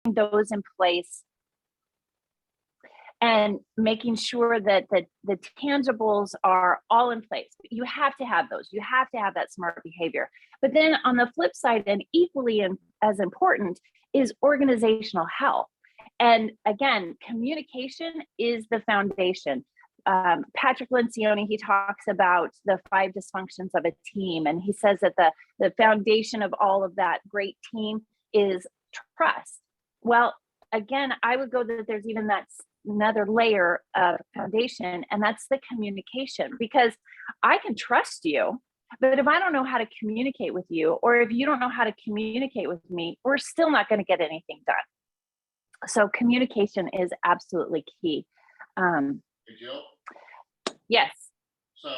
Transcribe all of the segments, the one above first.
those in place and making sure that the tangibles are all in place. You have to have those. You have to have that smart behavior. But then on the flip side, and equally as important, is organizational health. And again, communication is the foundation. Patrick Lencioni, he talks about the 5 dysfunctions of a team. And he says that the foundation of all of that great team is trust. Well, again, I would go that there's even another layer of foundation, and that's the communication, because I can trust you, but if I don't know how to communicate with you, or if you don't know how to communicate with me, we're still not going to get anything done. So communication is absolutely key. Hey, Jill? Yes. So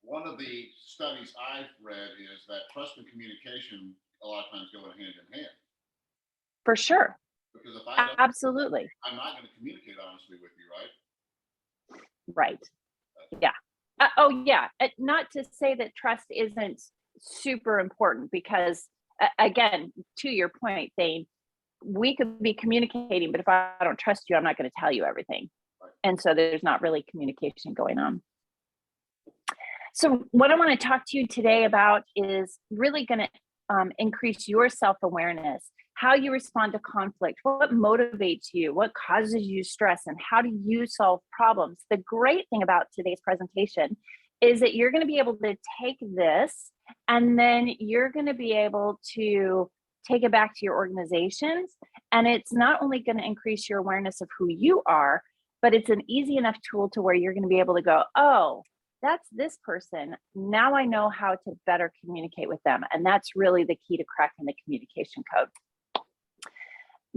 one of the studies I've read is that trust and communication a lot of times go hand in hand. For sure. Because if I don't, absolutely, I'm not going to communicate honestly with you, right? Right. Yeah. Yeah. Not to say that trust isn't super important, because again, to your point, Thane, we could be communicating, but if I don't trust you, I'm not going to tell you everything. Right. And so there's not really communication going on. So what I want to talk to you today about is really going to increase your self-awareness, how you respond to conflict, what motivates you, what causes you stress, and how do you solve problems. The great thing about today's presentation is that you're going to be able to take this, and then you're going to be able to take it back to your organizations. And it's not only going to increase your awareness of who you are, but it's an easy enough tool to where you're going to be able to go, oh, that's this person. Now I know how to better communicate with them. And that's really the key to cracking the communication code.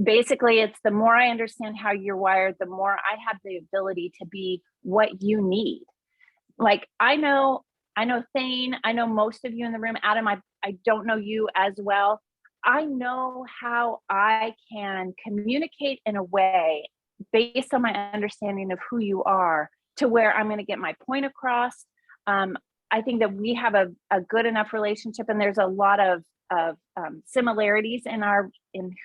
Basically, it's the more I understand how you're wired, the more I have the ability to be what you need. Like I know Thane, I know most of you in the room. Adam, I don't know you as well. I know how I can communicate in a way based on my understanding of who you are to where I'm going to get my point across. I think that we have a good enough relationship, and there's a lot of similarities in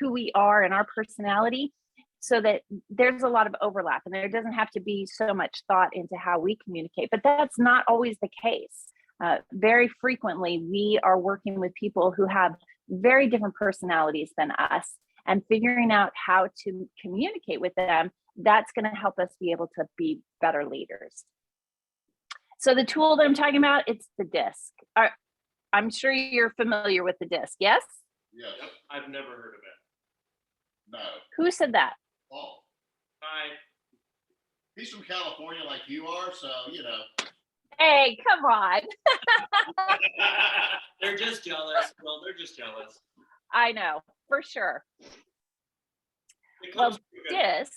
who we are and our personality, so that there's a lot of overlap, and there doesn't have to be so much thought into how we communicate. But that's not always the case. Very frequently, we are working with people who have very different personalities than us, and figuring out how to communicate with them, that's going to help us be able to be better leaders. So the tool that I'm talking about, it's the DISC. I'm sure you're familiar with the DISC, yes? Yes. I've never heard of it. No. Who said that? Oh. Hi. He's from California like you are, so, you know. Hey, come on. They're just jealous. Well, they're just jealous. I know, for sure. Well, DISC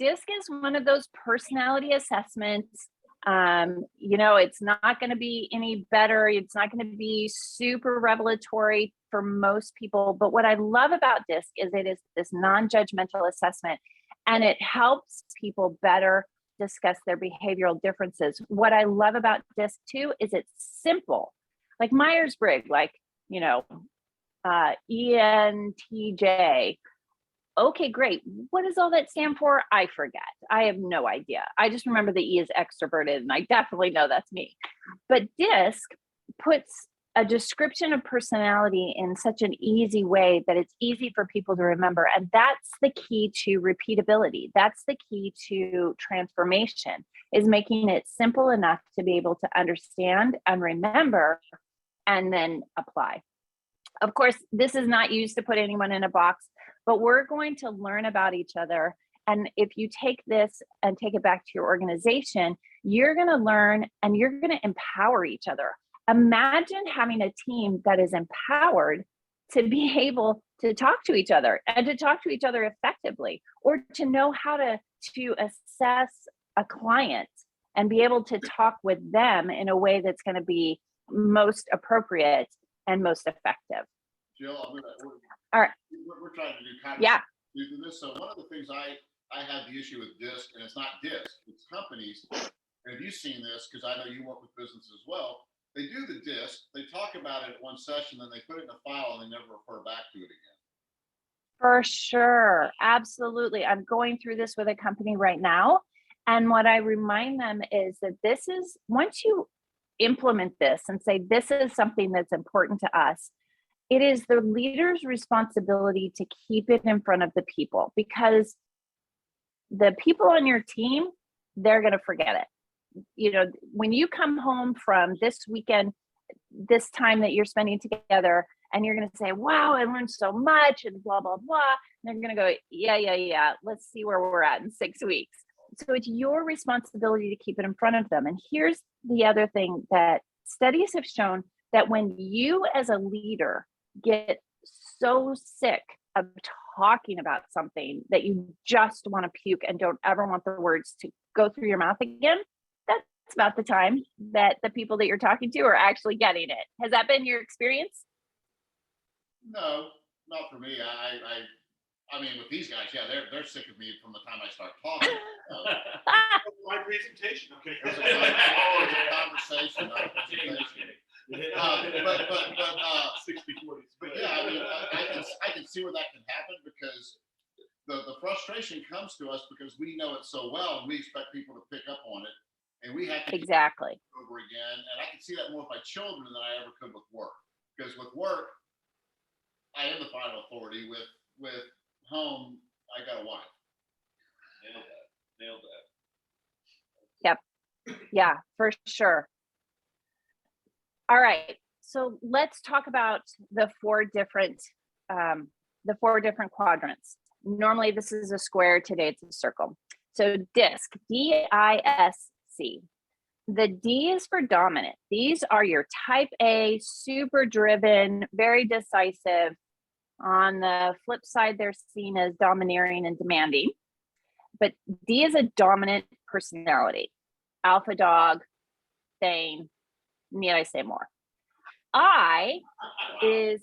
is one of those personality assessments. It's not going to be any better. It's not going to be super revelatory for most people. But what I love about DISC is it is this non-judgmental assessment, and it helps people better discuss their behavioral differences. What I love about DISC too is it's simple, like Myers-Briggs, like, ENTJ. Okay, great. What does all that stand for? I forget. I have no idea. I just remember the E is extroverted, and I definitely know that's me. But DISC puts a description of personality in such an easy way that it's easy for people to remember. And that's the key to repeatability. That's the key to transformation, is making it simple enough to be able to understand and remember and then apply. Of course, this is not used to put anyone in a box, but we're going to learn about each other. And if you take this and take it back to your organization, you're going to learn and you're going to empower each other. Imagine having a team that is empowered to be able to talk to each other and to talk to each other effectively, or to know how to assess a client and be able to talk with them in a way that's going to be most appropriate and most effective. Jill, all right. We're trying to do kind of do this. So one of the things I have the issue with DISC, and it's not DISC, it's companies. And have you seen this? Because I know you work with businesses as well. They do the DISC, they talk about it at one session, then they put it in a file and they never refer back to it again. For sure. Absolutely. I'm going through this with a company right now. And what I remind them is that this is, once you implement this and say, this is something that's important to us, it is the leader's responsibility to keep it in front of the people, because the people on your team, they're going to forget it. You know, when you come home from this weekend, this time that you're spending together, and you're going to say, wow, I learned so much and blah, blah, blah. And they're going to go, yeah. Let's see where we're at in 6 weeks. So it's your responsibility to keep it in front of them. And here's the other thing that studies have shown, that when you as a leader get so sick of talking about something that you just want to puke and don't ever want the words to go through your mouth again, that's about the time that the people that you're talking to are actually getting it. Has that been your experience? No, not for me. I mean, with these guys, yeah, they're sick of me from the time I start talking. My presentation, okay. There's a conversation, not a presentation. But 60/40. But yeah, I mean, I can see where that can happen, because the frustration comes to us because we know it so well, and we expect people to pick up on it, and we have to keep Exactly. it over again. And I can see that more with my children than I ever could with work, because with work, I am the final authority. With home, I got a wife. Nailed that. Yep. Yeah, for sure. All right. So let's talk about the four different quadrants. Normally this is a square. Today it's a circle. So DISC, D-I-S-C. The D is for dominant. These are your type A, super driven, very decisive. On the flip side, they're seen as domineering and demanding. But D is a dominant personality. Alpha dog, Thane, need I say more? I is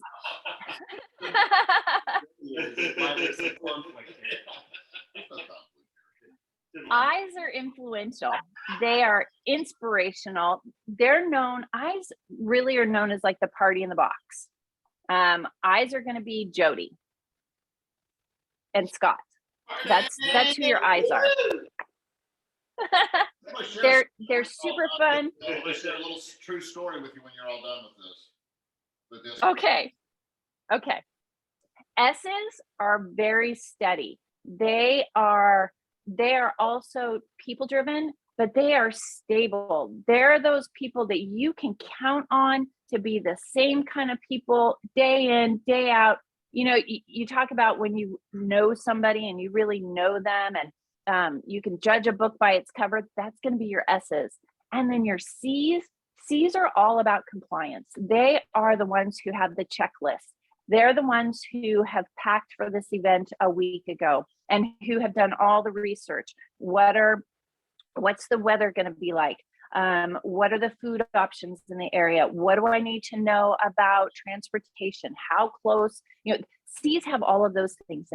Eyes are influential. They are inspirational. Eyes really are known as like the party in the box. Eyes are going to be Jody and Scott. That's who your eyes are. They're super fun. I'll share a little true story with you when you're all done with this. Okay. S's are very steady. They are also people driven, but they are stable. They're those people that you can count on to be the same kind of people day in, day out. You know, you talk about when you know somebody and you really know them, and you can judge a book by its cover. That's going to be your S's. And then your C's are all about compliance. They are the ones who have the checklist. They're the ones who have packed for this event a week ago and who have done all the research. What's the weather going to be like? What are the food options in the area? What do I need to know about transportation? How close? You know, C's have all of those things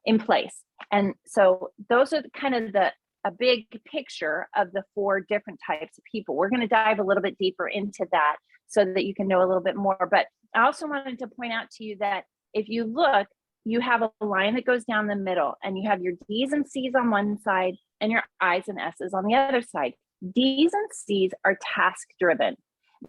in place. And so those are kind of a big picture of the four different types of people. We're going to dive a little bit deeper into that so that you can know a little bit more. But I also wanted to point out to you that if you look, you have a line that goes down the middle, and you have your D's and C's on one side and your I's and S's on the other side. D's and C's are task driven.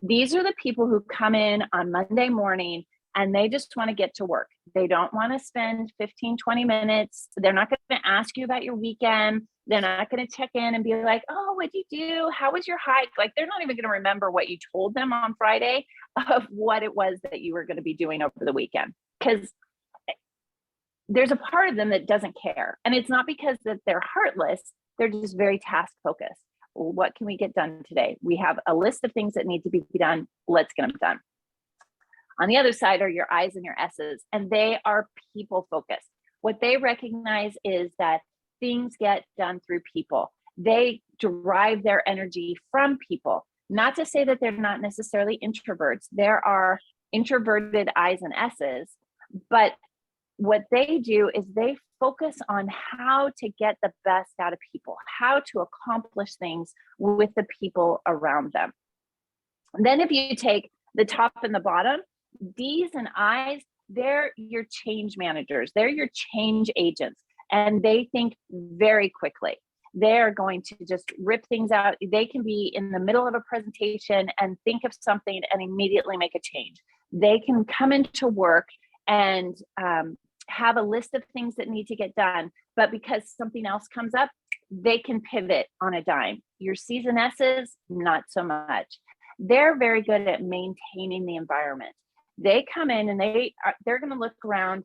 These are the people who come in on Monday morning and they just want to get to work. They don't want to spend 15, 20 minutes. They're not going to ask you about your weekend. They're not going to check in and be like, oh, what'd you do? How was your hike? Like, they're not even going to remember what you told them on Friday of what it was that you were going to be doing over the weekend. Because there's a part of them that doesn't care. And it's not because that they're heartless. They're just very task focused. What can we get done today? We have a list of things that need to be done. Let's get them done. On the other side are your I's and your S's, and they are people focused. What they recognize is that things get done through people. They derive their energy from people. Not to say that they're not necessarily introverts. There are introverted I's and S's, but what they do is they focus on how to get the best out of people, how to accomplish things with the people around them. And then if you take the top and the bottom, D's and I's, they're your change managers. They're your change agents, and they think very quickly. They're going to just rip things out. They can be in the middle of a presentation and think of something and immediately make a change. They can come into work and have a list of things that need to get done, but because something else comes up, they can pivot on a dime. Your C's and S's, not so much. They're very good at maintaining the environment. They come in and they're going to look around.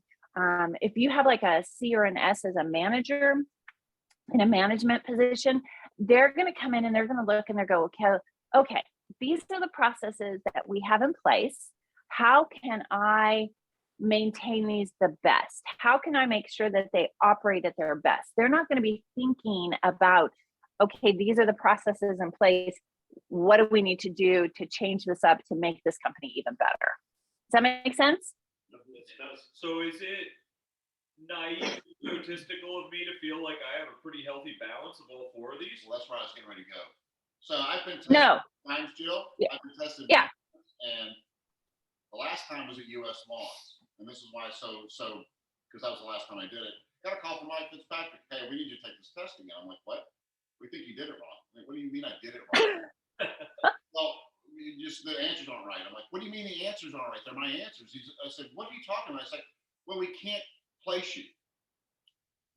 If you have like a C or an S as a manager in a management position, they're going to come in and they're going to look and they're go, okay, these are the processes that we have in place. How can I maintain these the best? How can I make sure that they operate at their best? They're not going to be thinking about, okay, these are the processes in place. What do we need to do to change this up to make this company even better? Does that make sense? So is it naive, egotistical of me to feel like I have a pretty healthy balance of all four of these? Well, that's where I was getting ready to go. So I've been tested No. times, Jill. Yeah. I've been tested. Yeah. And the last time was at US Moss. And this is why because that was the last time I did it. Got a call from Mike Fitzpatrick. Hey, we need you to take this test again. I'm like, what? We think you did it wrong. I'm like, what do you mean I did it wrong? Well, the answers aren't right. I'm like, what do you mean the answers aren't right? They're my answers. I said, what are you talking about? I said, well, we can't place you.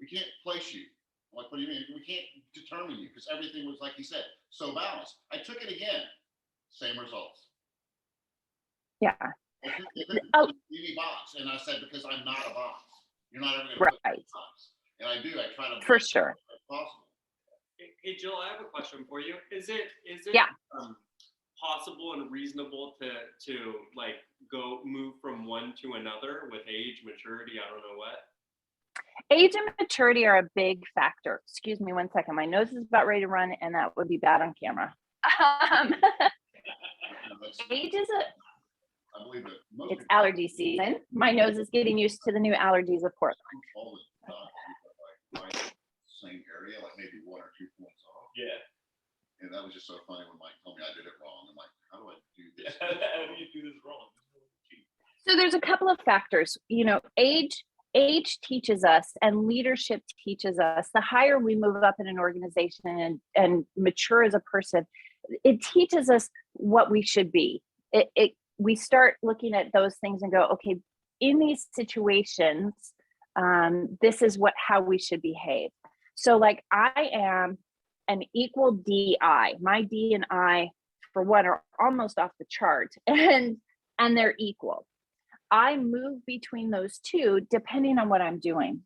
We can't place you. I'm like, what do you mean? We can't determine you because everything was, like he said, so balanced. I took it again. Same results. Yeah. Oh. Box, and I said, because I'm not a box. You're not ever going to put me in a box. And I do. I try to for sure. As possible. Hey Jill, I have a question for you. Is it possible and reasonable to like move from one to another with age, maturity, I don't know what? Age and maturity are a big factor. Excuse me 1 second. My nose is about ready to run, and that would be bad on camera. Age is I believe it. It's allergy season. My nose is getting used to the new allergies of Portland. Same area, like maybe 1 or 2 points off. Yeah. And that was just so funny when Mike told me I did it wrong. I'm like, how do I do this? How do you do this wrong? So there's a couple of factors. Age teaches us and leadership teaches us. The higher we move up in an organization and mature as a person, it teaches us what we should be. We start looking at those things and go, okay, in these situations, this is how we should behave. So like I am an equal DI. My D and I, for one, are almost off the chart, and they're equal. I move between those two depending on what I'm doing.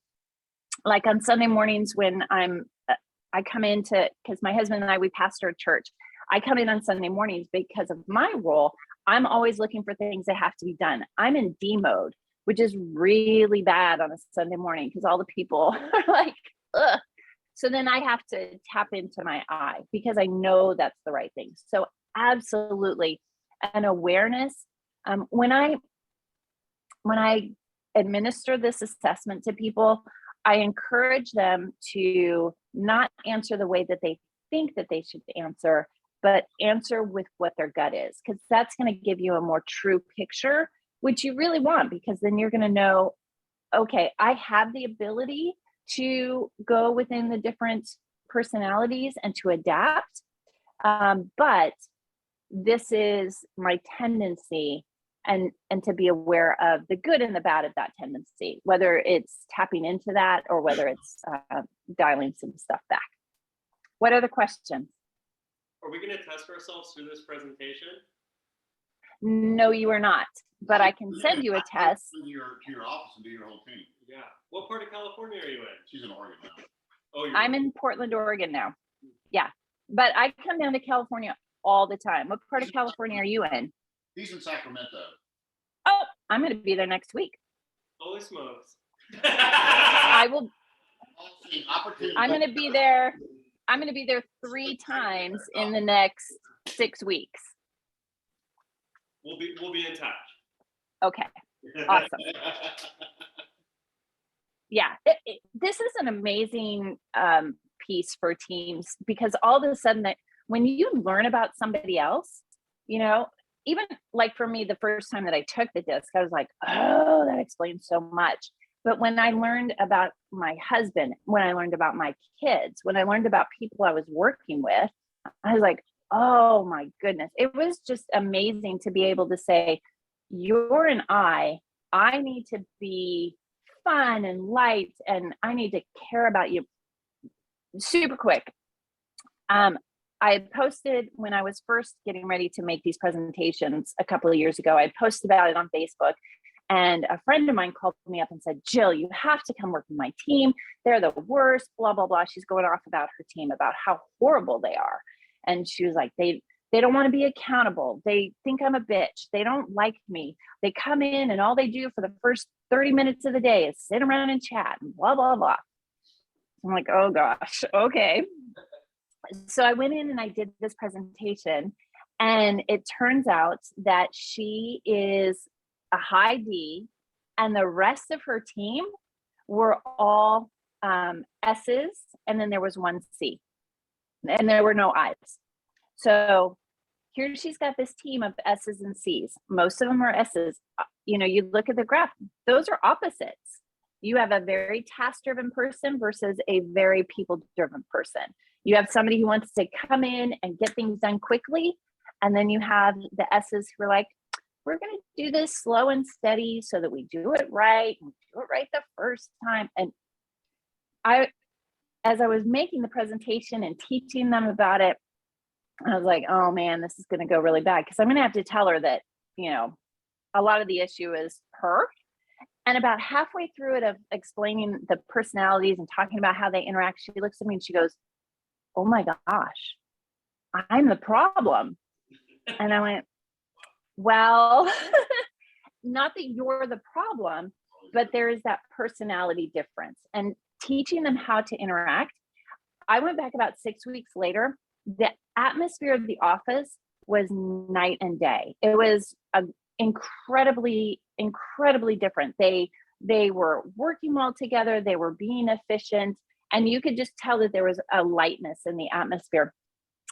Like on Sunday mornings when I come into, because my husband and I, we pastor a church. I come in on Sunday mornings because of my role. I'm always looking for things that have to be done. I'm in D mode, which is really bad on a Sunday morning because all the people are like, ugh. So then I have to tap into my I because I know that's the right thing. So absolutely an awareness. When I administer this assessment to people, I encourage them to not answer the way that they think that they should answer, but answer with what their gut is, because that's going to give you a more true picture, which you really want, because then you're going to know, okay, I have the ability to go within the different personalities and to adapt. But this is my tendency, and to be aware of the good and the bad of that tendency, whether it's tapping into that or whether it's dialing some stuff back. What other questions? Are we going to test ourselves through this presentation? No, you are not, but I can send you a test. To your office and do your whole team. Yeah. What part of California are you in? She's in Oregon now. Oh, I'm in Portland, Oregon now. Yeah, but I come down to California all the time. What part of California are you in? He's in Sacramento. Oh, I'm going to be there next week. Holy smokes. I will. Opportunity. I'm going to be there. I'm going to be there 3 times in the next 6 weeks. We'll be in touch. Okay. Awesome. Yeah, this is an amazing piece for teams, because all of a sudden, that when you learn about somebody else, even like for me, the first time that I took the disc, I was like, oh, that explains so much. But when I learned about my husband, when I learned about my kids, when I learned about people I was working with, I was like, oh my goodness. It was just amazing to be able to say, you're an I need to be fun and light, and I need to care about you. Super quick. I had posted when I was first getting ready to make these presentations a couple of years ago, I posted about it on Facebook, and a friend of mine called me up and said, Jill, you have to come work with my team. They're the worst, blah, blah, blah. She's going off about her team, about how horrible they are. And she was like, they don't want to be accountable. They think I'm a bitch. They don't like me. They come in and all they do for the first 30 minutes of the day is sit around and chat and blah, blah, blah. I'm like, oh gosh, okay. So I went in and I did this presentation, and it turns out that she is a high D, and the rest of her team were all S's, and then there was one C, and there were no I's. So here she's got this team of S's and C's. Most of them are S's. You know, you look at the graph, those are opposites. You have a very task-driven person versus a very people-driven person. You have somebody who wants to come in and get things done quickly. And then you have the S's who are like, we're going to do this slow and steady so that we do it right and do it right the first time. And as I was making the presentation and teaching them about it, I was like, oh man, this is going to go really bad, because I'm going to have to tell her that, you know, a lot of the issue is her. And about halfway through it of explaining the personalities and talking about how they interact, she looks at me and she goes, oh my gosh, I'm the problem. And I went, well, not that you're the problem, but there is that personality difference. And teaching them how to interact, I went back about 6 weeks later. The atmosphere of the office was night and day. It was incredibly different. They were working well together. They were being efficient. And you could just tell that there was a lightness in the atmosphere.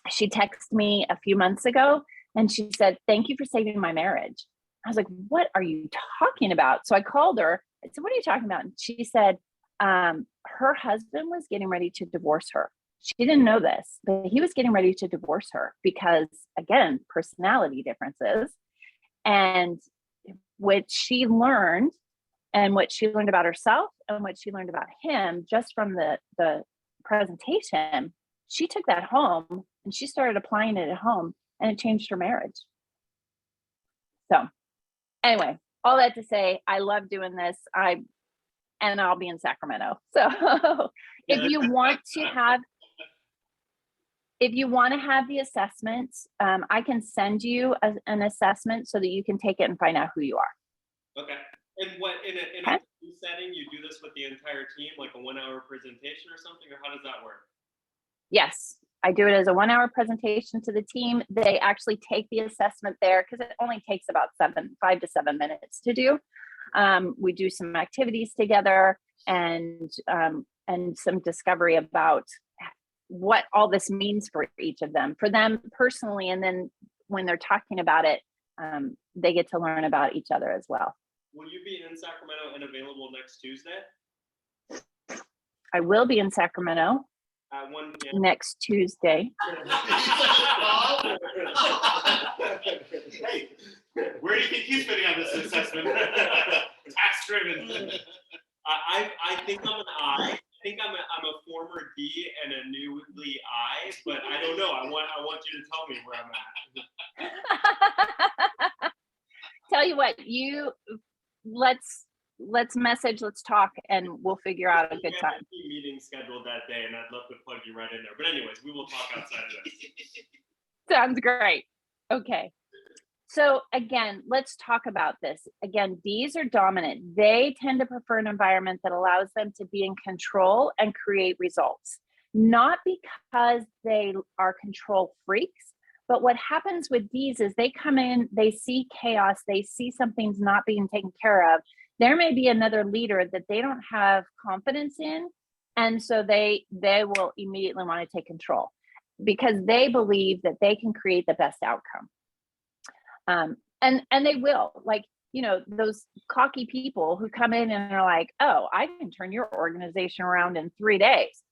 She texted me a few months ago and she said, thank you for saving my marriage. I was like, what are you talking about? So I called her. I said, what are you talking about? And she said, her husband was getting ready to divorce her. She didn't know this, but he was getting ready to divorce her because, again, personality differences. And what she learned, and what she learned about herself and what she learned about him just from the presentation, she took that home and she started applying it at home, and it changed her marriage. So anyway, all that to say, I love doing this. And I'll be in Sacramento. So if you want to have the assessments, I can send you an assessment so that you can take it and find out who you are. Okay. And what in a team setting, you do this with the entire team, like a 1-hour presentation or something, or how does that work? Yes, I do it as a 1-hour presentation to the team. They actually take the assessment there because it only takes about 5 to 7 minutes to do. We do some activities together and some discovery about what all this means for each of them, for them personally. And then when they're talking about it, they get to learn about each other as well. Will you be in Sacramento and available next Tuesday? I will be in Sacramento At 1 p.m. next Tuesday. Hey, where do you think he's fitting on this assessment? Tax driven. I think I'm an I. I think I'm a former D and a newly I, but I don't know. I want you to tell me where I'm at. Tell you what, let's message, let's talk, and we'll figure out a good time. Meeting scheduled that day, and I'd love to plug you right in there. But anyways, we will talk outside of this. Sounds great. Okay. So again, let's talk about this. Again, Ds are dominant. They tend to prefer an environment that allows them to be in control and create results. Not because they are control freaks, but what happens with Ds is they come in, they see chaos, they see something's not being taken care of. There may be another leader that they don't have confidence in, and so they will immediately want to take control because they believe that they can create the best outcome. And they will, like, you know, those cocky people who come in and are like, oh, I can turn your organization around in 3 days.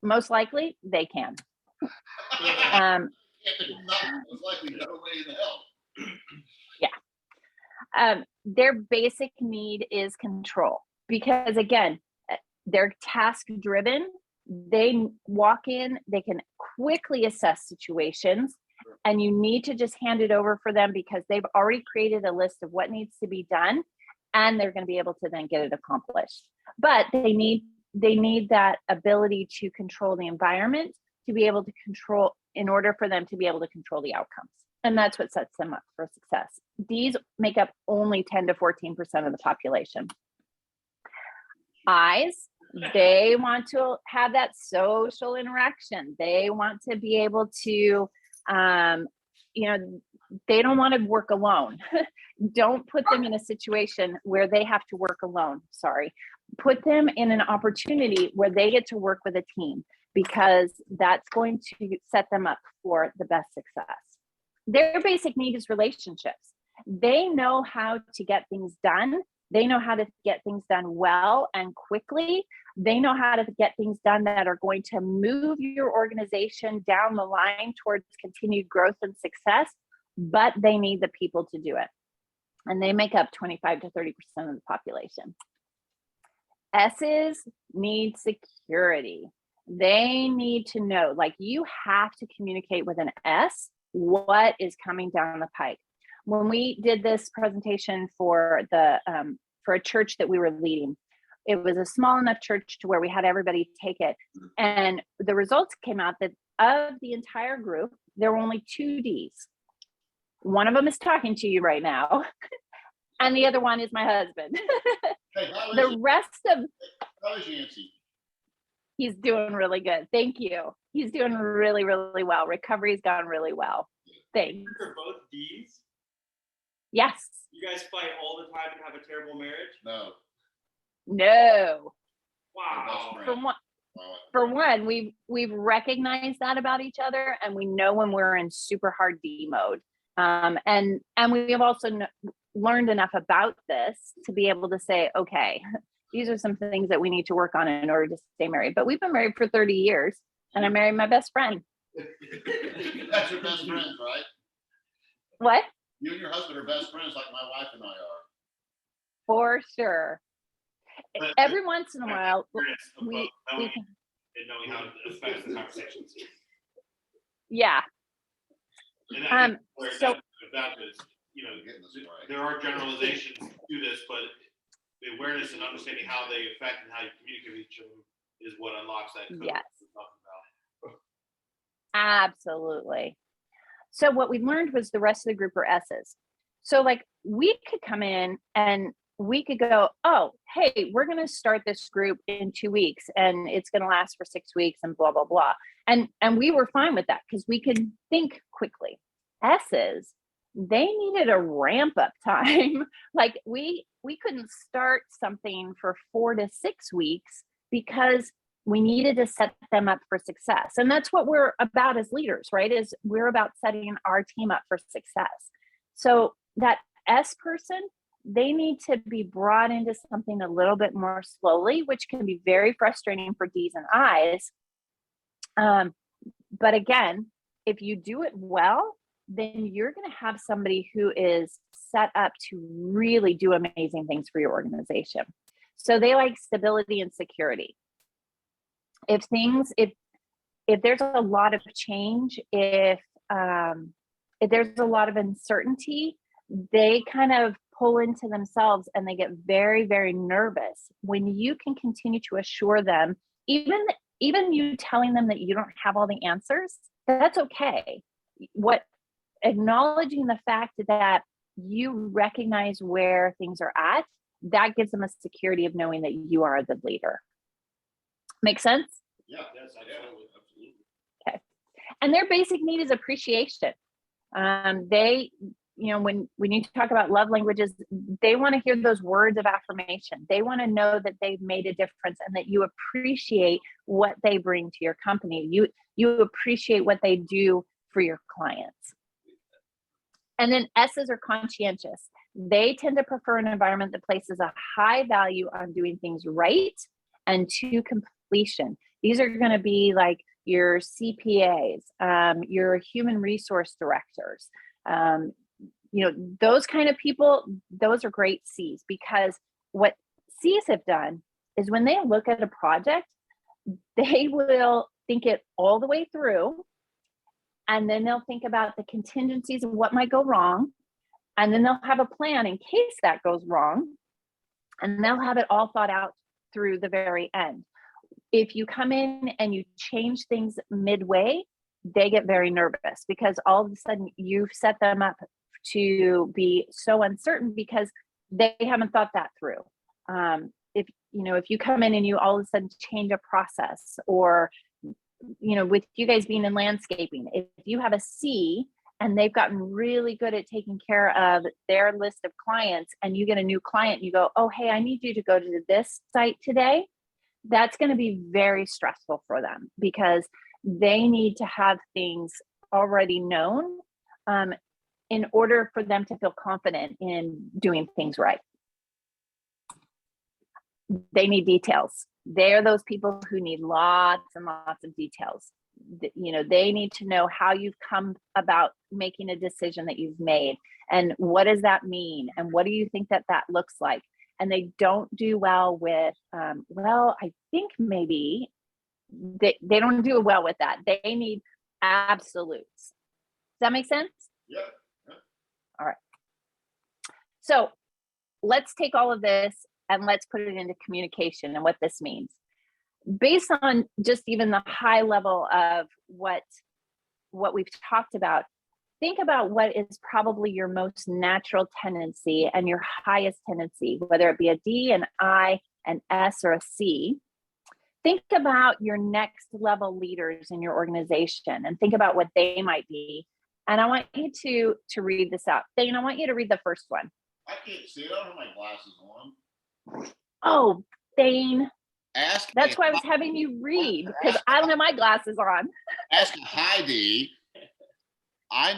Most likely they can. Most likely no way in hell. Their basic need is control, because again, they're task driven. They walk in, they can quickly assess situations, and you need to just hand it over for them because they've already created a list of what needs to be done, and they're going to be able to then get it accomplished. But they need that ability to control the environment, to be able to control, in order for them to be able to control the outcomes. And that's what sets them up for success. These make up only 10 to 14% of the population. I's, they want to have that social interaction. They want to be able to, you know, they don't want to work alone. Don't put them in a situation where they have to work alone. Sorry. Put them in an opportunity where they get to work with a team, because that's going to set them up for the best success. Their basic need is relationships. They know how to get things done. They know how to get things done well and quickly. They know how to get things done that are going to move your organization down the line towards continued growth and success, but they need the people to do it. And they make up 25 to 30% of the population. S's need security. They need to know, like, you have to communicate with an S what is coming down the pike. When we did this presentation for a church that we were leading, it was a small enough church to where we had everybody take it. And the results came out that of the entire group, there were only 2 D's. One of them is talking to you right now, and the other one is my husband. Hey, The rest of, how is Yancey? he's doing really good. Thank you. He's doing really, really well. Recovery's gone really well. Thanks. You're both D's. Yes. You guys fight all the time and have a terrible marriage. No. No. Wow. For one, we've recognized that about each other, and we know when we're in super hard D mode. And we have also learned enough about this to be able to say, okay, these are some things that we need to work on in order to stay married. But we've been married for 30 years, and I married my best friend. That's your best friends, right? What? You and your husband are best friends, like my wife and I are. For sure. But- Every once in a while, Experience of we both knowing can, and knowing how it affects the conversations. yeah. And I think where so- that is, you know, Getting this right. there are generalizations to this, but the awareness and understanding how they affect and how you communicate with each other is what unlocks that code Yes. we're talking about. Absolutely. So what we learned was the rest of the group are S's. So like we could come in and we could go, oh, hey, we're going to start this group in 2 weeks and it's going to last for 6 weeks and blah, blah, blah. And we were fine with that because we could think quickly. S's, they needed a ramp up time. Like we couldn't start something for 4 to 6 weeks because we needed to set them up for success. And that's what we're about as leaders, right? Is we're about setting our team up for success. So that S person, they need to be brought into something a little bit more slowly, which can be very frustrating for D's and I's. But again, if you do it well, then you're going to have somebody who is set up to really do amazing things for your organization. So they like stability and security. If there's a lot of change, if there's a lot of uncertainty, they kind of pull into themselves and they get very, very nervous. When you can continue to assure them, even you telling them that you don't have all the answers, that's okay. Acknowledging the fact that you recognize where things are at, that gives them a security of knowing that you are the leader. Make sense? Yeah, yes, absolutely. Okay. And their basic need is appreciation. They, when you talk about love languages, they want to hear those words of affirmation. They want to know that they've made a difference and that you appreciate what they bring to your company. You appreciate what they do for your clients. And then S's are conscientious. They tend to prefer an environment that places a high value on doing things right and to completion. These are going to be like your CPAs, your human resource directors, those kind of people. Those are great C's, because what C's have done is when they look at a project, they will think it all the way through, and then they'll think about the contingencies of what might go wrong, and then they'll have a plan in case that goes wrong, and they'll have it all thought out through the very end. If you come in and you change things midway, they get very nervous, because all of a sudden you've set them up to be so uncertain because they haven't thought that through. If you come in and you all of a sudden change a process, or with you guys being in landscaping, if you have a C and they've gotten really good at taking care of their list of clients, and you get a new client and you go, oh, hey, I need you to go to this site today, that's going to be very stressful for them, because they need to have things already known in order for them to feel confident in doing things right. They need details. They're those people who need lots and lots of details. They need to know how you've come about making a decision that you've made, and what does that mean, and what do you think that looks like. And they don't do well with, I think maybe they don't do well with that. They need absolutes. Does that make sense? Yeah. All right. So let's take all of this and let's put it into communication and what this means. Based on just even the high level of what we've talked about, think about what is probably your most natural tendency and your highest tendency, whether it be a D, an I, an S, or a C. Think about your next level leaders in your organization and think about what they might be. And I want you to read this out. Thane, I want you to read the first one. I can't see it. I don't have my glasses on. Oh, Thane. That's why I was a- having you read, because I don't have my glasses on. Ask a high D. I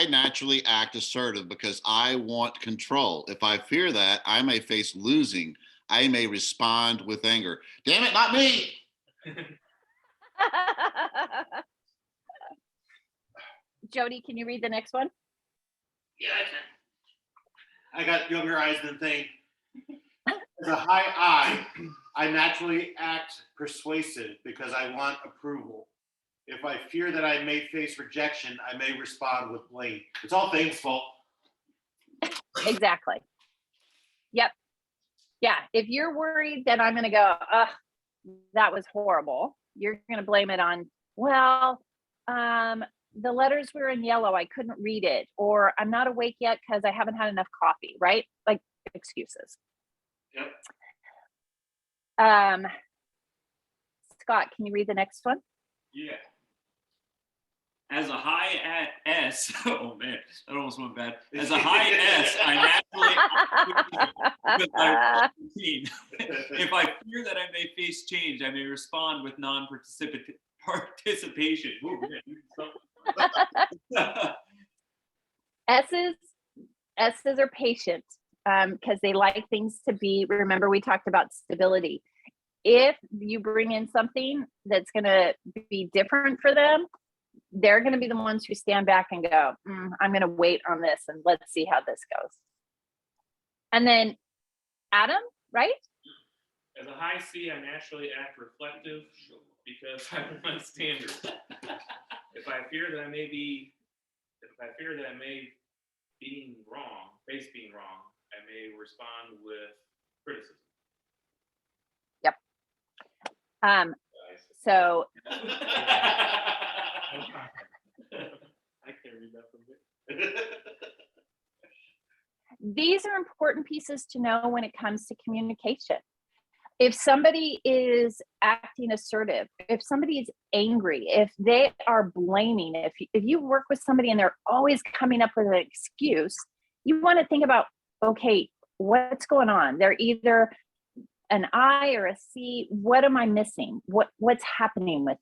naturally act assertive because I want control. If I fear that, I may face losing. I may respond with anger. Damn it, not me. Jody, can you read the next one? Yeah, I can. I got younger eyes than Thane. As a high I naturally act persuasive because I want approval. If I fear that I may face rejection, I may respond with blame. It's all Thane's fault. Exactly. Yep. Yeah. If you're worried that I'm going to go, that was horrible, you're going to blame it on, the letters were in yellow, I couldn't read it, or I'm not awake yet because I haven't had enough coffee, right? Like excuses. Yep. Scott, can you read the next one? Yeah. As a high at S, oh man, that almost went bad. As a high S, I naturally if I fear that I may face change, I may respond with non-participation. Ooh, man. S's are patient because they like things to be, remember we talked about stability. If you bring in something that's going to be different for them, they're going to be the ones who stand back and go, I'm going to wait on this and let's see how this goes. And then Adam, right? As a high C, I naturally act reflective because I want standards. If I fear that I may being wrong, face being wrong, I may respond with criticism. Yep. So I can't read that from here. these are important pieces to know when it comes to communication. If somebody is acting assertive, if somebody is angry, if they are blaming, if you work with somebody and they're always coming up with an excuse, you want to think about, okay, what's going on? They're either an I or a C. What am I missing? What's happening with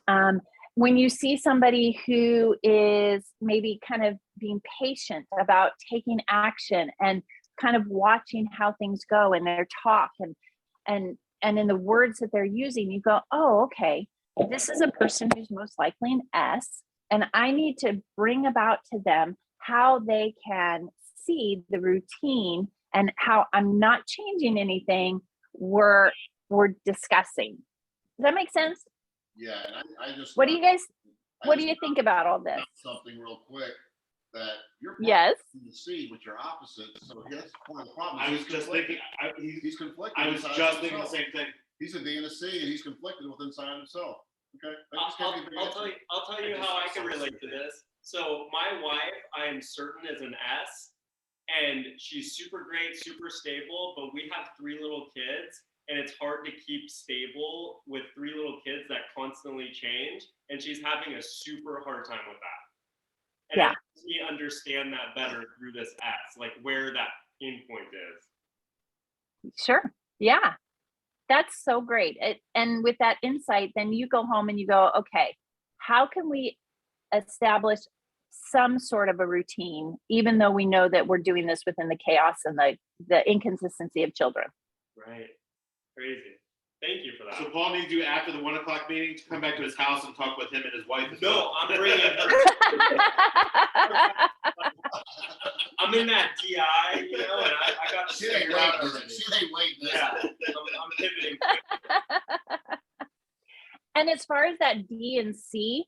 them? when you see somebody who is maybe kind of being patient about taking action and kind of watching how things go in their talk and in the words that they're using, you go, oh, okay, this is a person who's most likely an S, and I need to bring about to them how they can see the routine and how I'm not changing anything. We're discussing. Does that make sense? Yeah, and I just. What do you guys, I what do just you think about all this? Something real quick that you're Yes. in the C with your opposite. So that's part of the problem. I was just thinking, He's conflicted. I was inside just of thinking the himself. same thing. He's a D and a C, and he's conflicted with inside himself. Okay. That just gave me a big I'll answer. tell you how I can relate to this. So my wife, I am certain is an S, and she's super great, super stable, but we have 3 little kids, and it's hard to keep stable with 3 little kids that constantly change, and she's having a super hard time with that. And Yeah. it helps me understand that better through this S, like where that pain point is. Sure. Yeah. That's so great. And with that insight, then you go home and you go, okay, how can we establish some sort of a routine, even though we know that we're doing this within the chaos and the inconsistency of children? Right. Crazy. Thank you for that. So Paul needs you after the 1 o'clock meeting to come back to his house and talk with him and his wife. As No, well. I'm bringing her. I'm in that DI, you know, and I got to She ain't figure out waiting. already. She ain't waiting. Yeah, I'm pivoting. And as far as that D and C,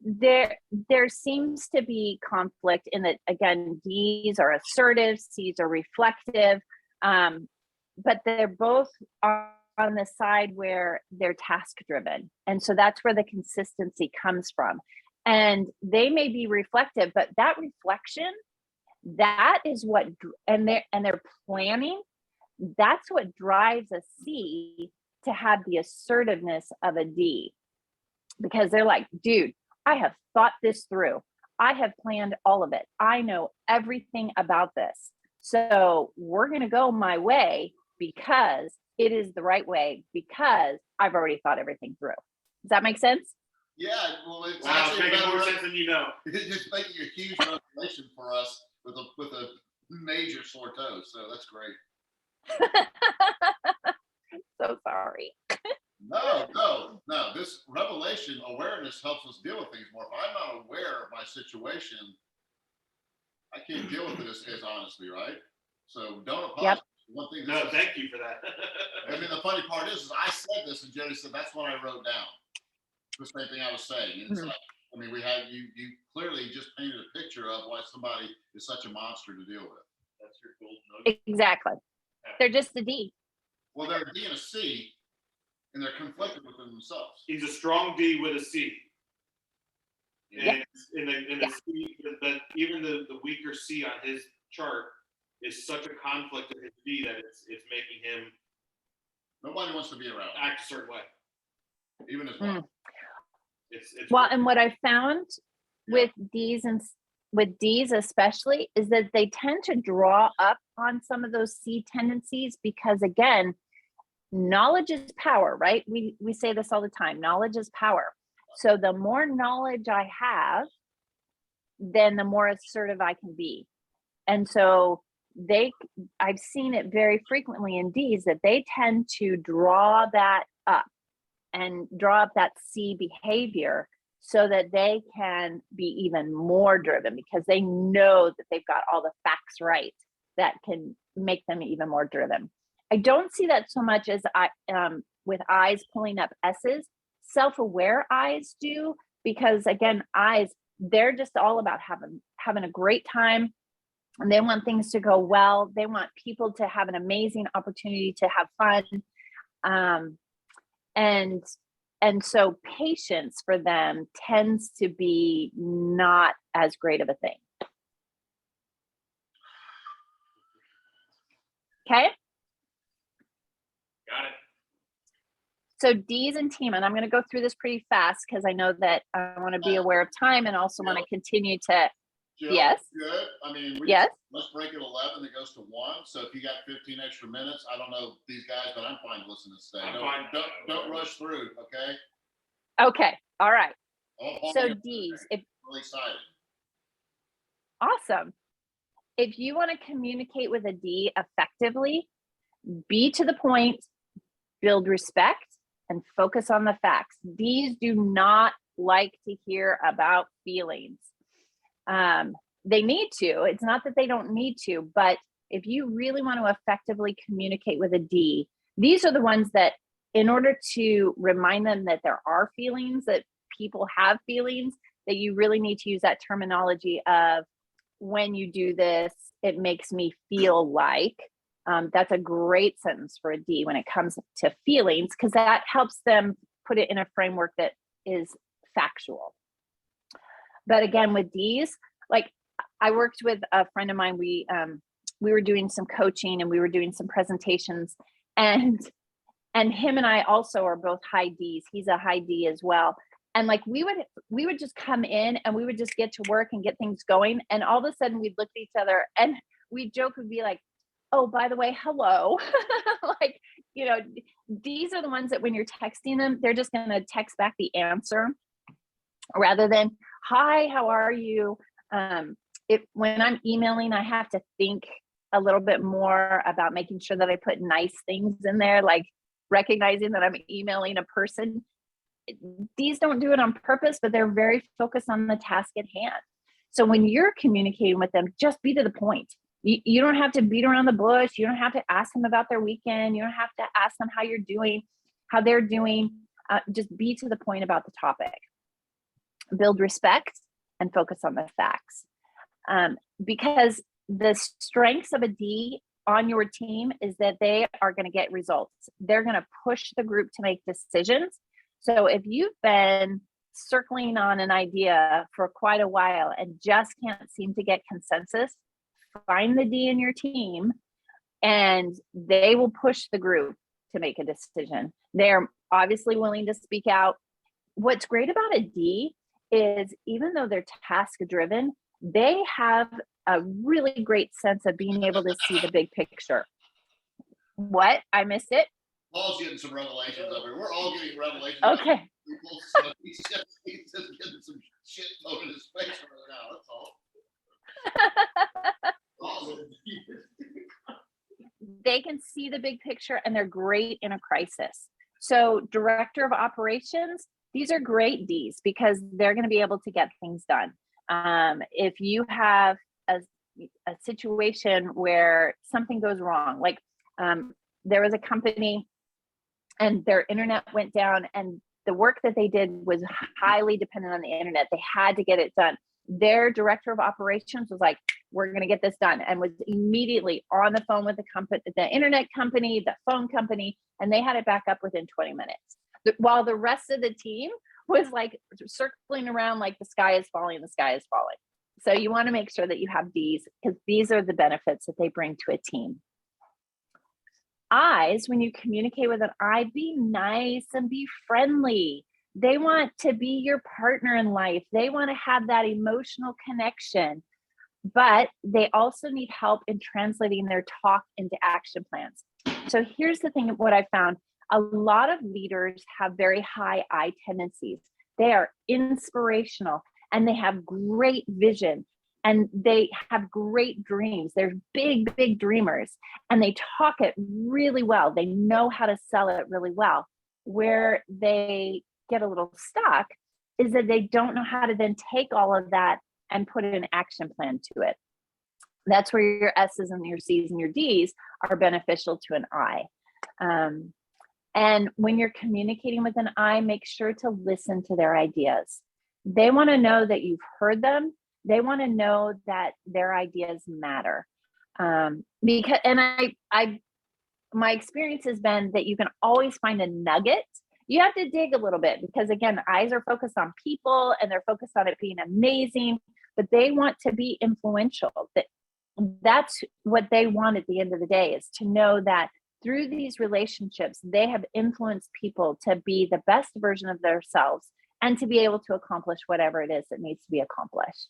there seems to be conflict in that. Again, D's are assertive, C's are reflective, but they're both on the side where they're task driven, and so that's where the consistency comes from. And they may be reflective, but that reflection, that is what, and they're planning, that's what drives a C to have the assertiveness of a D, because they're like, dude, I have thought this through. I have planned all of it. I know everything about this. So we're going to go my way because it is the right way, because I've already thought everything through. Does that make sense? Yeah, well, it's Wow, it's actually making more better. sense than you know. It's just making a huge revelation for us with a major sore toe. So that's great. So sorry. No. This revelation awareness helps us deal with things more. If I'm not aware of my situation, I can't deal with it as honestly, right? So don't apologize. Yep. One thing. No, thank you for that. I mean, the funny part is I said this, and Jody said that's what I wrote down. The same thing I was saying. And it's like, I mean, we had you clearly just painted a picture of why somebody is such a monster to deal with. That's your golden nugget. Exactly. They're just a D. Well, they're a D and a C, and they're conflicted within themselves. He's a strong D with a C. Yeah. And in the C, that even the weaker C on his chart is such a conflict of his D that it's making him Nobody wants to be around him, act a certain way. even his wife. It's Well, and what I found with D's and with D's especially is that they tend to draw up on some of those C tendencies because, again, knowledge is power, right? We say this all the time. Knowledge is power. So the more knowledge I have, then the more assertive I can be. And so I've seen it very frequently in D's that they tend to draw that up and draw up that C behavior so that they can be even more driven because they know that they've got all the facts right that can make them even more driven. I don't see that so much as with I's pulling up S's. Self-aware I's do, because again, I's, they're just all about having a great time, and they want things to go well. They want people to have an amazing opportunity to have fun. And so patience for them tends to be not as great of a thing. Okay. Got it. So D's and team, and I'm going to go through this pretty fast because I know that I want to be aware of time and also want to continue to. Jill, Yes. Good. I mean, Yes. Let's break it 11. It goes to 1. So if you got 15 extra minutes, I don't know these guys, but I'm fine listening to stay. I'm fine. Don't rush through. Okay. Okay. All right. So D's, if Really excited. awesome. If you want to communicate with a D effectively, be to the point, build respect, and focus on the facts. D's do not like to hear about feelings. They need to. It's not that they don't need to, but if you really want to effectively communicate with a D, these are the ones that, in order to remind them that there are feelings, that people have feelings, that you really need to use that terminology of, when you do this, it makes me feel like. That's a great sentence for a D when it comes to feelings, because that helps them put it in a framework that is factual. But again, with D's, like, I worked with a friend of mine. We were doing some coaching and we were doing some presentations, and him and I also are both high D's. He's a high D as well. And like, we would just come in and we would just get to work and get things going. And all of a sudden we'd look at each other and we'd joke, would be like, oh, by the way, hello. Like, you know, these are the ones that when you're texting them, they're just going to text back the answer rather than, hi, how are you? When I'm emailing, I have to think a little bit more about making sure that I put nice things in there, like recognizing that I'm emailing a person. These don't do it on purpose, but they're very focused on the task at hand. So when you're communicating with them, just be to the point. You don't have to beat around the bush. You don't have to ask them about their weekend. You don't have to ask them how you're doing, how they're doing. Just be to the point about the topic. Build respect and focus on the facts. Because the strengths of a D on your team is that they are going to get results. They're going to push the group to make decisions. So if you've been circling on an idea for quite a while and just can't seem to get consensus, find the D in your team and they will push the group to make a decision. They're obviously willing to speak out. What's great about a D is, even though they're task driven, they have a really great sense of being able to see the big picture. What? I missed it. Paul's getting some revelations over here. We're all getting revelations. Okay. People, so he's just getting some shit thrown in his face right now. That's all. Awesome. They can see the big picture and they're great in a crisis. So director of operations, these are great Ds because they're going to be able to get things done. If you have a situation where something goes wrong, like there was a company and their internet went down and the work that they did was highly dependent on the internet. They had to get it done. Their director of operations was like, we're going to get this done, and was immediately on the phone with the company, the internet company, the phone company, and they had it back up within 20 minutes. While the rest of the team was like circling around like the sky is falling, the sky is falling. So you want to make sure that you have these, because these are the benefits that they bring to a team. I's, when you communicate with an I, be nice and be friendly. They want to be your partner in life. They want to have that emotional connection, but they also need help in translating their talk into action plans. So here's the thing, what I found, a lot of leaders have very high I tendencies. They are inspirational and they have great vision and they have great dreams. They're big, big dreamers and they talk it really well. They know how to sell it really well. Where they get a little stuck is that they don't know how to then take all of that and put an action plan to it. That's where your S's and your C's and your D's are beneficial to an I. And when you're communicating with an I, make sure to listen to their ideas. They want to know that you've heard them. They want to know that their ideas matter. Because, and my experience has been that you can always find a nugget. You have to dig a little bit because again, eyes are focused on people and they're focused on it being amazing, but they want to be influential. That's what they want at the end of the day, is to know that through these relationships, they have influenced people to be the best version of themselves and to be able to accomplish whatever it is that needs to be accomplished.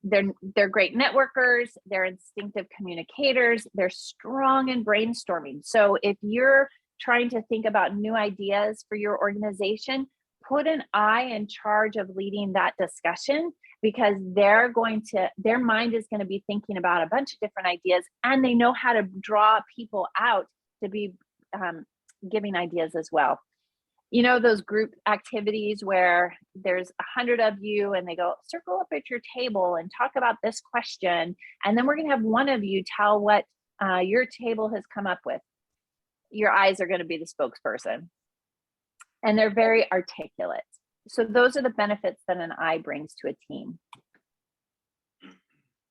They're great networkers, they're instinctive communicators, they're strong in brainstorming. So if you're trying to think about new ideas for your organization, put an I in charge of leading that discussion, because their mind is going to be thinking about a bunch of different ideas, and they know how to draw people out to be giving ideas as well. You know, those group activities where there's 100 of you and they go, circle up at your table and talk about this question. And then we're going to have one of you tell what your table has come up with. Your eyes are going to be the spokesperson. And they're very articulate. So those are the benefits that an I brings to a team.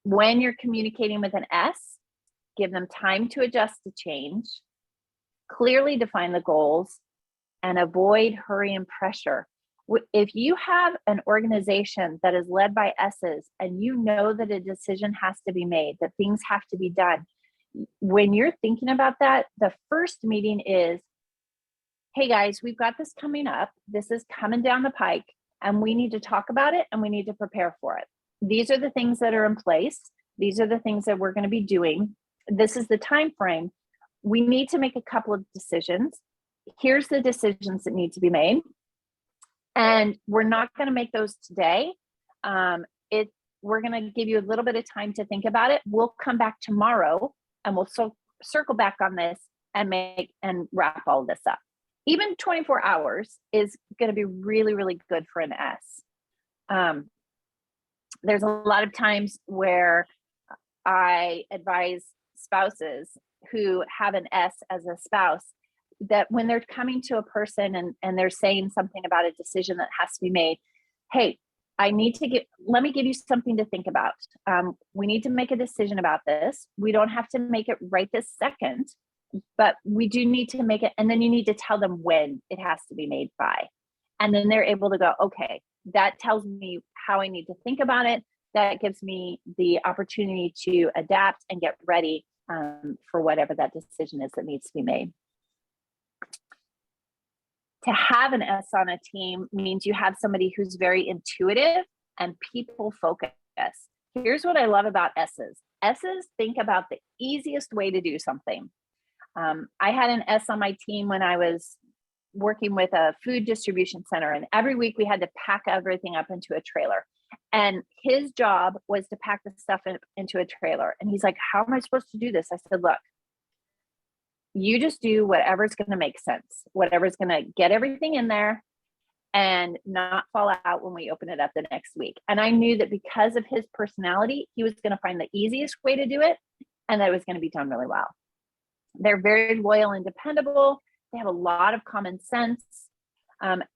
When you're communicating with an S, give them time to adjust to change, clearly define the goals, and avoid hurry and pressure. If you have an organization that is led by S's and you know that a decision has to be made, that things have to be done, when you're thinking about that, the first meeting is, hey guys, we've got this coming up. This is coming down the pike, and we need to talk about it and we need to prepare for it. These are the things that are in place. These are the things that we're going to be doing. This is the time frame. We need to make a couple of decisions. Here's the decisions that need to be made. And we're not going to make those today. We're going to give you a little bit of time to think about it. We'll come back tomorrow and we'll circle back on this and wrap all this up. Even 24 hours is going to be really, really good for an S. There's a lot of times where I advise spouses who have an S as a spouse that when they're coming to a person and they're saying something about a decision that has to be made, hey, let me give you something to think about. We need to make a decision about this. We don't have to make it right this second, but we do need to make it. And then you need to tell them when it has to be made by. And then they're able to go, okay, that tells me how I need to think about it. That gives me the opportunity to adapt and get ready for whatever that decision is that needs to be made. To have an S on a team means you have somebody who's very intuitive and people focused. Here's what I love about S's. S's think about the easiest way to do something. I had an S on my team when I was working with a food distribution center, and every week we had to pack everything up into a trailer. And his job was to pack the stuff into a trailer. And he's like, how am I supposed to do this? I said, look, you just do whatever's going to make sense, whatever's going to get everything in there and not fall out when we open it up the next week. And I knew that because of his personality, he was going to find the easiest way to do it, and that it was going to be done really well. They're very loyal and dependable. They have a lot of common sense.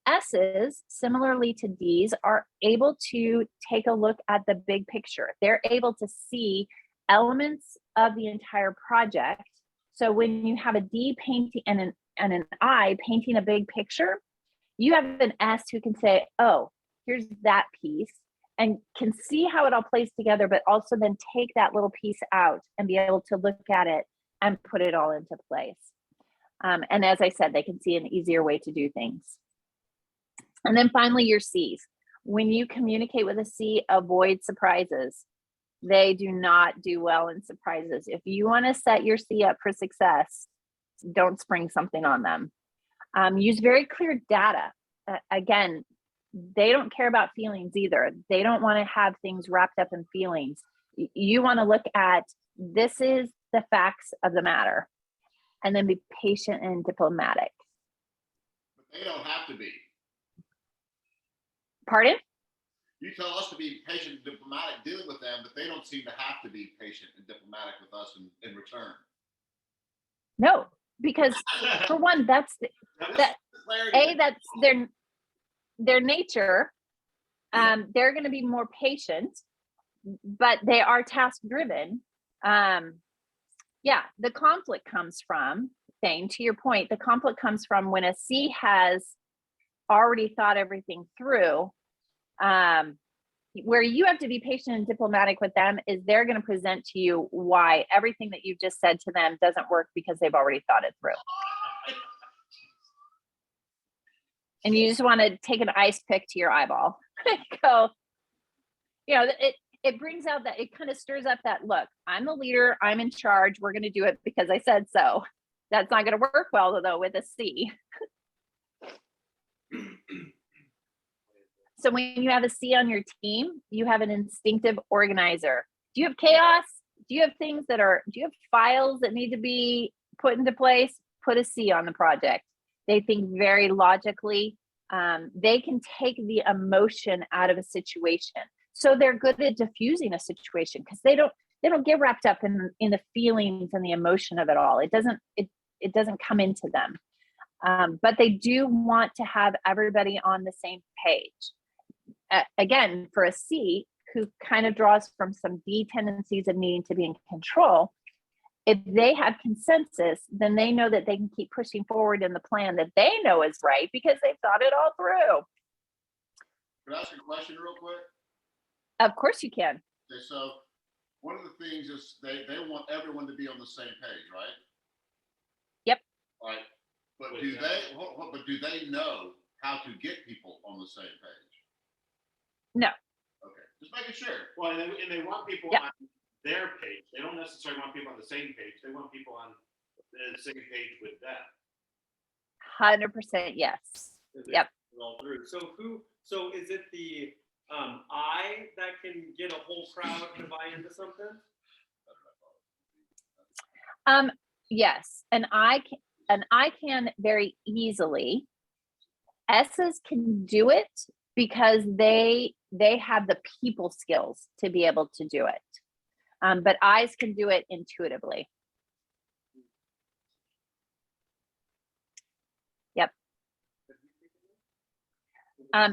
S's, similarly to D's, are able to take a look at the big picture. They're able to see elements of the entire project. So when you have a D painting and an I painting a big picture, you have an S who can say, oh, here's that piece, and can see how it all plays together, but also then take that little piece out and be able to look at it and put it all into place. And as I said, they can see an easier way to do things. And then finally, your C's. When you communicate with a C, avoid surprises. They do not do well in surprises. If you want to set your C up for success, don't spring something on them. Use very clear data. Again, they don't care about feelings either. They don't want to have things wrapped up in feelings. You want to look at, this is the facts of the matter, and then be patient and diplomatic. But they don't have to be. Pardon? You tell us to be patient and diplomatic dealing with them, but they don't seem to have to be patient and diplomatic with us in return. No, because for one, that's their nature. They're going to be more patient, but they are task driven. The conflict comes from, Thane, to your point, the conflict comes from when a C has already thought everything through. Where you have to be patient and diplomatic with them is they're going to present to you why everything that you've just said to them doesn't work, because they've already thought it through. And you just want to take an ice pick to your eyeball. Go, it brings out that, it kind of stirs up that, look, I'm the leader, I'm in charge, we're going to do it because I said so. That's not going to work well though with a C. So when you have a C on your team, you have an instinctive organizer. Do you have chaos? Do you have things that are, do you have files that need to be put into place? Put a C on the project. They think very logically. They can take the emotion out of a situation. So they're good at diffusing a situation because they don't get wrapped up in the feelings and the emotion of it all. It doesn't come into them. But they do want to have everybody on the same page. Again, for a C who kind of draws from some D tendencies of needing to be in control, if they have consensus, then they know that they can keep pushing forward in the plan that they know is right because they've thought it all through. Can I ask a question real quick? Of course you can. Okay, so one of the things is they want everyone to be on the same page, right? Yep. All right. But Wait, do yeah. they know how to get people on the same page? No. Okay, just making sure. Well, and they want people Yeah. on their page. They don't necessarily want people on the same page. They want people on the same page with them. 100% yes. Yep. All through. So is it the I that can get a whole crowd to buy into something? Yes, and I can very easily. S's can do it because they have the people skills to be able to do it. But I's can do it intuitively. Yep.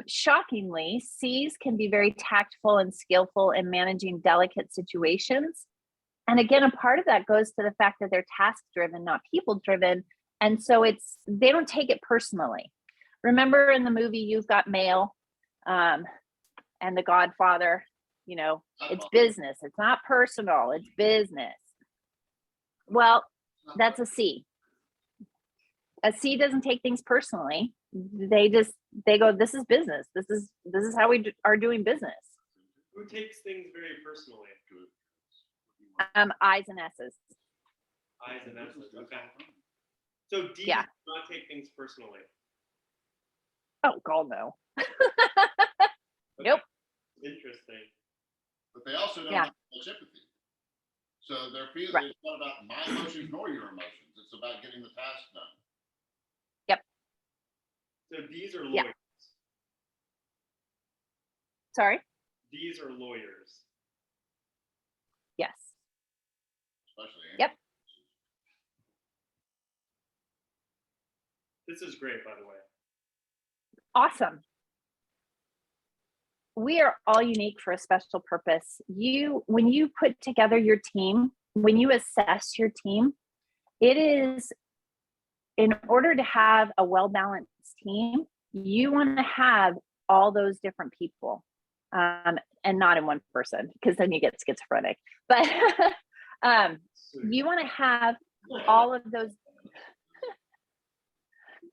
Shockingly, C's can be very tactful and skillful in managing delicate situations. And again, a part of that goes to the fact that they're task driven, not people driven. And so they don't take it personally. Remember in the movie, You've Got Mail, and The Godfather, it's business. It's not personal. It's business. Well, that's a C. A C doesn't take things personally. They go, this is business. This is how we are doing business. Who takes things very personally? I's and S's. I's and S's. Okay. So D Yeah. does not take things personally. Oh, God, no. Okay. Nope. Interesting. But they also don't Yeah. have much empathy. So their feelings, Right. it's not about my emotions nor your emotions. It's about getting the task done. So D's are Yeah. lawyers. Sorry? D's are lawyers. Yes. Especially Yep. This is great, by the way. Awesome. We are all unique for a special purpose. When you put together your team, when you assess your team, it is in order to have a well-balanced team, you want to have all those different people, and not in one person, because then you get schizophrenic. But you want to have all of those.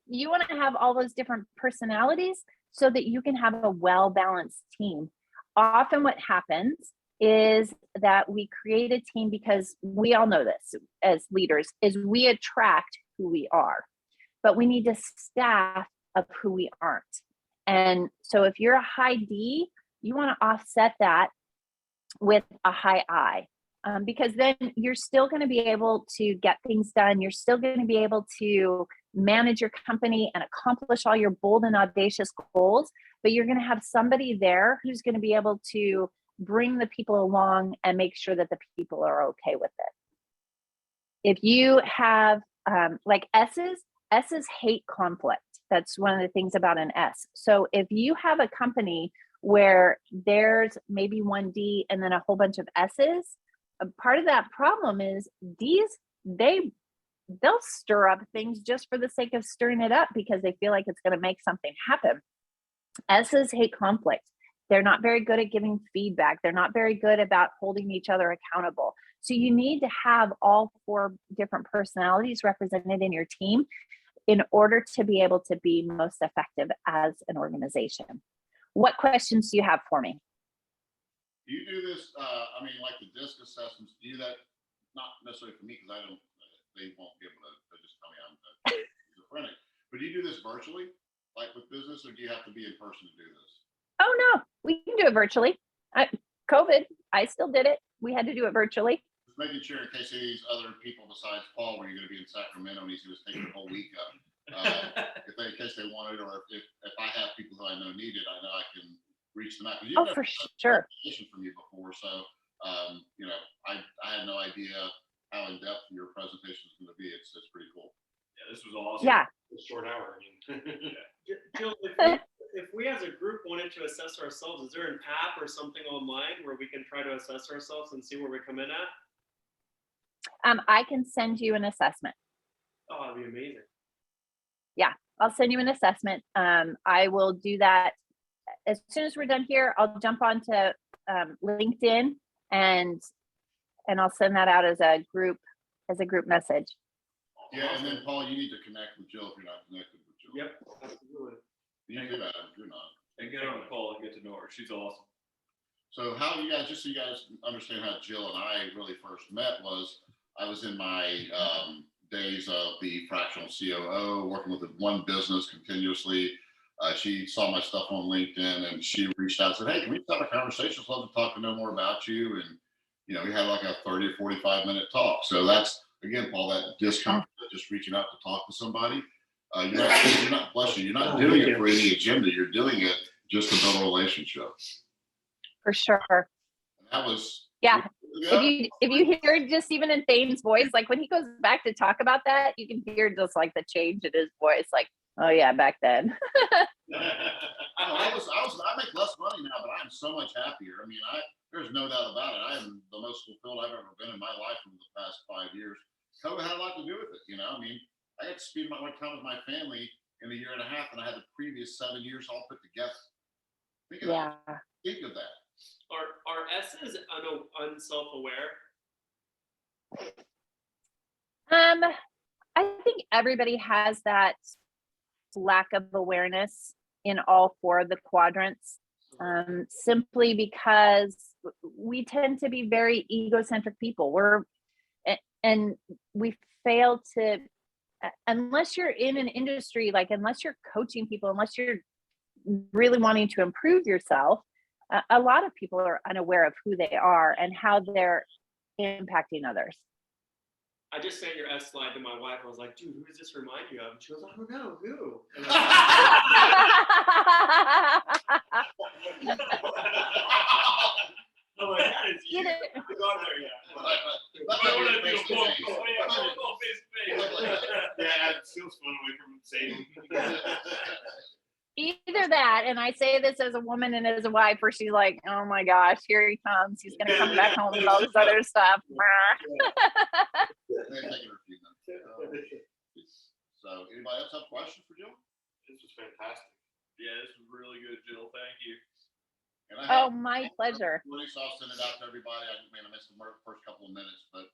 You want to have all those different personalities so that you can have a well-balanced team. Often what happens is that we create a team because we all know this as leaders, is we attract who we are, but we need to staff of who we aren't. And so if you're a high D, you want to offset that with a high I, because then you're still going to be able to get things done. You're still going to be able to manage your company and accomplish all your bold and audacious goals, but you're going to have somebody there who's going to be able to bring the people along and make sure that the people are okay with it. If you have like S's hate conflict. That's one of the things about an S. So if you have a company where there's maybe one D and then a whole bunch of S's, part of that problem is D's, they'll stir up things just for the sake of stirring it up because they feel like it's going to make something happen. S's hate conflict. They're not very good at giving feedback. They're not very good about holding each other accountable. So you need to have all four different personalities represented in your team in order to be able to be most effective as an organization. What questions do you have for me? Do you do this, like the DISC assessments, do you do that, not necessarily for me, because they won't be able to just do you do this virtually, like with business, or do you have to be in person to do this? Oh no, we can do it virtually. COVID, I still did it. We had to do it virtually. Just making sure in case any of these other people besides Paul, where you're going to be in Sacramento and he's going to take the whole week up. In case they want it, or if I have people who I know need it, I know I can reach them out. Oh, for sure. From you before, so you know, I had no idea how in depth your presentation is going to be. It's pretty cool. Yeah, this was awesome. Yeah. A short hour. I mean. Jill, if we as a group wanted to assess ourselves, is there an app or something online where we can try to assess ourselves and see where we come in at? I can send you an assessment. Oh, that'd be amazing. I'll send you an assessment. I will do that as soon as we're done here. I'll jump onto LinkedIn and I'll send that out as a group message. Yeah, and then Paul, you need to connect with Jill if you're not connected with Jill. Yep, absolutely. You do that if you're not. And get on a call and get to know her. She's awesome. So how you guys, just so you guys understand how Jill and I really first met, was I was in my days of the fractional COO, working with one business continuously. She saw my stuff on LinkedIn and she reached out and said, hey, can we start a conversation? I'd love to talk to know more about you. And, you know, we had like a 30 or 45 minute talk. So that's, again, Paul, that discomfort, just reaching out to talk to somebody. You're not blushing. You're not doing it for any agenda. You're doing it just to build a relationship. For sure. And that was, yeah. If you hear just even in Thane's voice, like when he goes back to talk about that, you can hear just like the change in his voice, like, oh yeah, back then. I make less money now, but I'm so much happier. I mean, there's no doubt about it. I am the most fulfilled I've ever been in my life in the past 5 years. COVID had a lot to do with it, you know. I mean, I got to spend my time with my family in a year and a half, and I had the previous 7 years all put together. Think of that. Think of that. Are S's unself-aware? I think everybody has that lack of awareness in all four of the quadrants, simply because we tend to be very egocentric people. And we fail to, unless you're in an industry, like unless you're coaching people, unless you're really wanting to improve yourself, a lot of people are unaware of who they are and how they're impacting others. I just sent your S slide to my wife. I was like, dude, who does this remind you of? And she goes, I don't know, who? I'm like, that is you. I've gone there yet. Yeah, it feels fun away from saying. Either that, and I say this as a woman and as a wife, where she's like, oh my gosh, here he comes. He's going to come back home with all this other stuff. So, anybody else have questions for Jill? This was fantastic. Yeah, this was really good, Jill. Thank you. Oh, my pleasure. So I'll send it out to everybody. I missed the first couple of minutes, but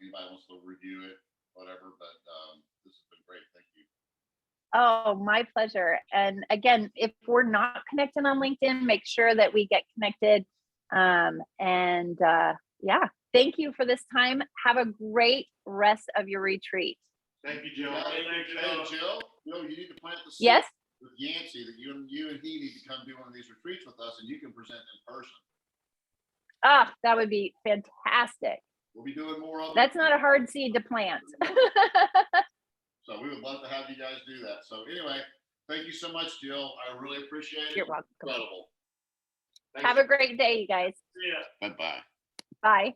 anybody wants to review it, whatever. But this has been great. Thank you. Oh, my pleasure. And again, if we're not connected on LinkedIn, make sure that we get connected. Yeah, thank you for this time. Have a great rest of your retreat. Thank you, Jill. Hey, Jill, you need to plant the seed. Yes. With Yancey, that you and he need to come do one of these retreats with us, and you can present in person. Ah, that would be fantastic. We'll be doing more of. That's not a hard seed to plant. So we would love to have you guys do that. So anyway, thank you so much, Jill. I really appreciate it. You're welcome. Incredible. Have a great day, you guys. Yeah. Bye-bye. Bye.